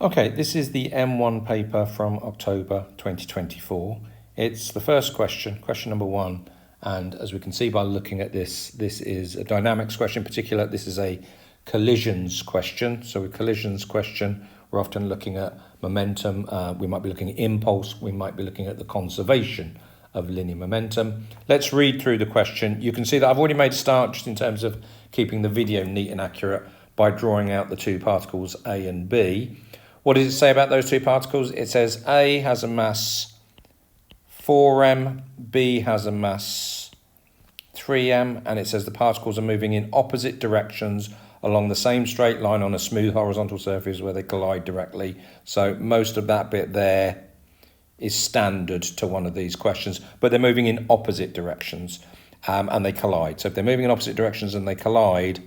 Okay, this is the M1 paper from October 2024. It's the first question, question number 1. And as we can see by looking at this, this is a dynamics question. In particular, this is a collisions question. So a collisions question, we're often looking at momentum. We might be looking at impulse. We might be looking at the conservation of linear momentum. Let's read through the question. You can see that I've already made a start just in terms of keeping the video neat and accurate by drawing out the two particles A and B. What does it say about those two particles? It says A has a mass 4m, B has a mass 3m, and it says the particles are moving in opposite directions along the same straight line on a smooth horizontal surface where they collide directly. So most of that bit there is standard to one of these questions, but they're moving in opposite directions and they collide. So if they're moving in opposite directions and they collide,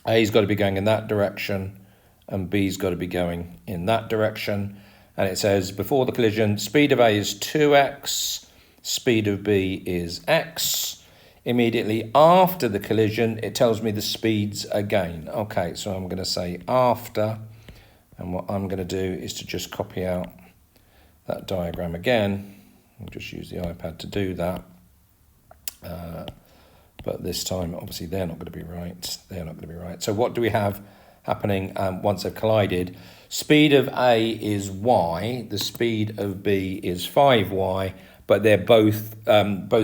A's got to be going in that direction and B's got to be going in that direction. And it says before the collision, speed of A is 2x, speed of B is x. Immediately after the collision, it tells me the speeds again. Okay, so I'm going to say after, and what I'm going to do is to just copy out that diagram again. I'll just use the iPad to do that. But this time, obviously, they're not going to be right. They're not going to be right. So what do we have happening once they've collided? Speed of A is y, the speed of B is 5y, but they're both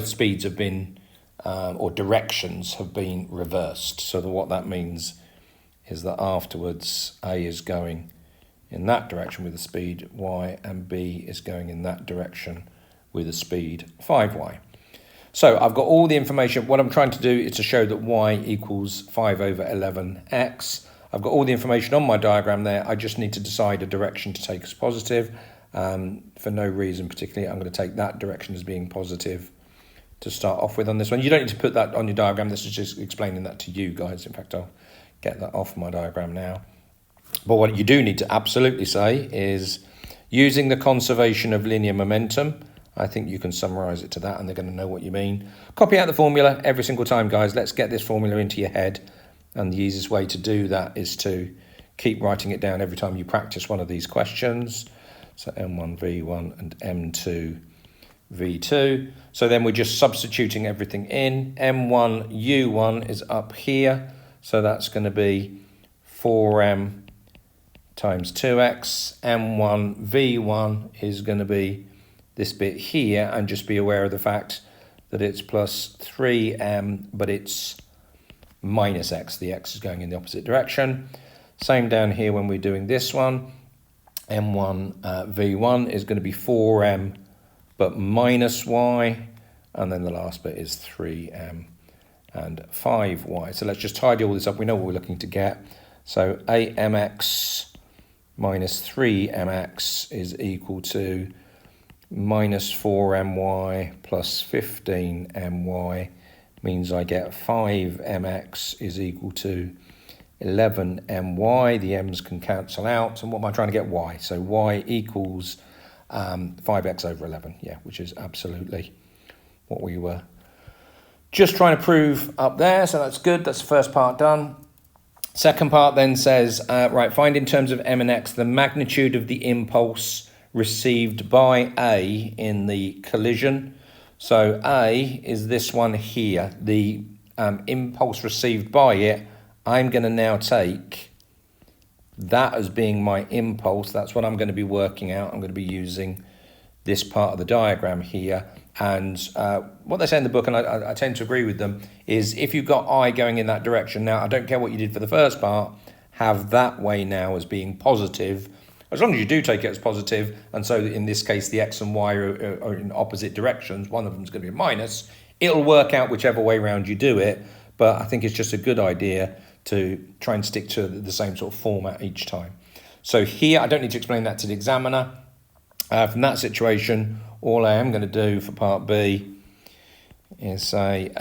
speeds have been, or directions have been reversed. So what that means is that afterwards A is going in that direction with the speed y and B is going in that direction with a speed 5y. So I've got all the information. What I'm trying to do is to show that y equals 5 over 11x. I've got all the information on my diagram there. I just need to decide a direction to take as positive. For no reason particularly, I'm going to take that direction as being positive to start off with on this one. You don't need to put that on your diagram. This is just explaining that to you guys. In fact, I'll get that off my diagram now. But what you do need to absolutely say is using the conservation of linear momentum. I think you can summarize it to that and they're going to know what you mean. Copy out the formula every single time, guys. Let's get this formula into your head. And the easiest way to do that is to keep writing it down every time you practice one of these questions. So M1V1 and M2V2. So then we're just substituting everything in. M1U1 is up here. So that's going to be 4m times 2x. M1V1 is going to be this bit here, and just be aware of the fact that it's plus 3m, but it's minus x. The x is going in the opposite direction. Same down here when we're doing this one. M1V1 is going to be 4m, but minus y. And then the last bit is 3m and 5y. So let's just tidy all this up. We know what we're looking to get. So 8mx minus 3mx is equal to minus 4my plus 15my, means I get 5mx is equal to 11my. The m's can cancel out. And what am I trying to get? Y. So y equals 5x over 11. Yeah, which is absolutely what we were just trying to prove up there. So that's good. That's the first part done. Second part then says, right, find in terms of m and x the magnitude of the impulse received by A in the collision. So A is this one here, the impulse received by it. I'm going to now take that as being my impulse. That's what I'm going to be working out. I'm going to be using this part of the diagram here. And what they say in the book, and I tend to agree with them, is if you've got I going in that direction, now I don't care what you did for the first part, have that way now as being positive, as long as you do take it as positive. And so in this case, the x and y are in opposite directions. One of them is going to be a minus. It'll work out whichever way around you do it. But I think it's just a good idea to try and stick to the same sort of format each time. So here, I don't need to explain that to the examiner. From that situation, all I am going to do for part B is say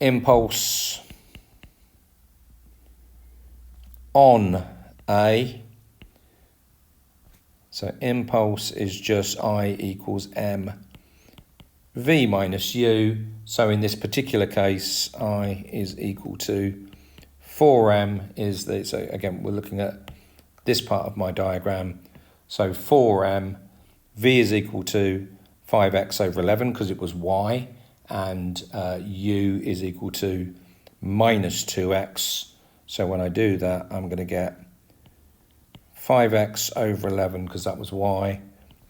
impulse on A. So impulse is just I equals m v minus u. So in this particular case, I is equal to 4m is the, so again, we're looking at this part of my diagram. So 4m, v is equal to 5x over 11 because it was y, and u is equal to minus 2x. So when I do that, I'm going to get 5x over 11 because that was y,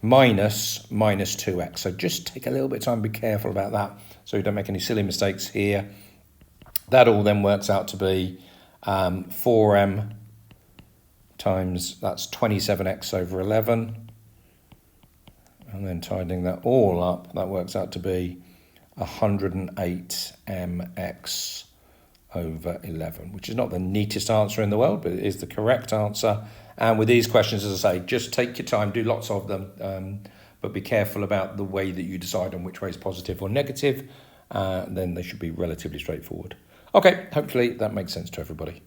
minus 2x. So just take a little bit of time, be careful about that so you don't make any silly mistakes here. That all then works out to be 4m times, that's 27x over 11. And then tidying that all up, that works out to be 108mx over 11, which is not the neatest answer in the world, but it is the correct answer. And with these questions, as I say, just take your time, do lots of them, but be careful about the way that you decide on which way is positive or negative. Then they should be relatively straightforward. Okay, hopefully that makes sense to everybody.